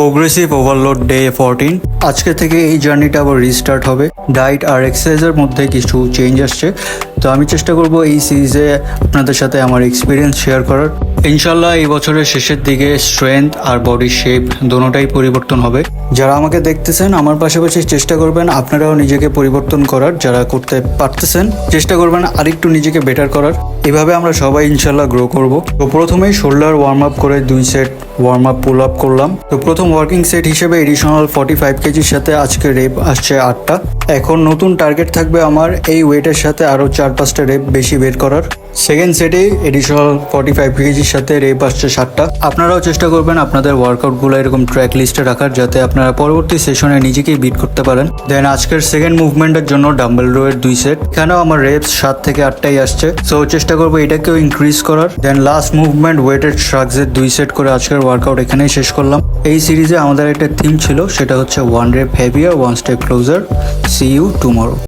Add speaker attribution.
Speaker 1: Progressive overload day 14। আজকে থেকে এই জার্নিটা আবার রিস্টার্ট হবে। ডায়েট আর এক্সারসাইজের মধ্যে কিছু চেঞ্জ আসছে, তো আমি চেষ্টা করব এই সিরিজে আপনাদের সাথে আমার এক্সপিরিয়েন্স শেয়ার করার। ইনশাল্লাহ এই বছরের শেষের দিকে স্ট্রেংথ আর বডি শেপ দোনোটাই পরিবর্তন হবে। যারা আমাকে দেখতেছেন আমার পাশাপাশি চেষ্টা করবেন আপনারাও নিজেকে পরিবর্তন করার, যারা করতে পারতেছেন চেষ্টা করবেন আরেকটু নিজেকে বেটার করার। এভাবে আমরা সবাই ইনশাল্লাহ গ্রো করব। তো প্রথমেই শোল্ডার ওয়ার্ম আপ করে 2 set warm up pull up করলাম। তো প্রথম ওয়ার্কিং সেট হিসেবে এডিশনাল 45 কেজির সাথে আজকে রেপ আসছে 8টা। এখন নতুন টার্গেট থাকবে আমার এই ওয়েটের সাথে আরো 4-5টা রেপ বেশি বের করার। সেকেন্ড সেটে এডিশনাল 45 কেজির সাথে রেপ আসছে 7টা। আপনারাও চেষ্টা করবেন আপনাদের ওয়ার্কআউটগুলো এরকম ট্র্যাক লিস্টে রাখার, যাতে আপনারা পরবর্তী সেশনে নিজেকেই বিট করতে পারেন। দেন আজকের সেকেন্ড মুভমেন্টের জন্য ডাম্বেল রোয়ের 2 সেট, এখানেও আমার রেপস 7 থেকে 8টাই আসছে, সো চেষ্টা করবো এটাকেও ইনক্রিজ করার। দেন লাস্ট মুভমেন্ট ওয়েটেড শ্রাগসের 2 সেট করে আজকের ওয়ার্কআউট এখানেই শেষ করলাম। এই সিরিজে আমাদের একটা থিম ছিল, সেটা হচ্ছে 1 rep heavier 1 step closer। See you tomorrow.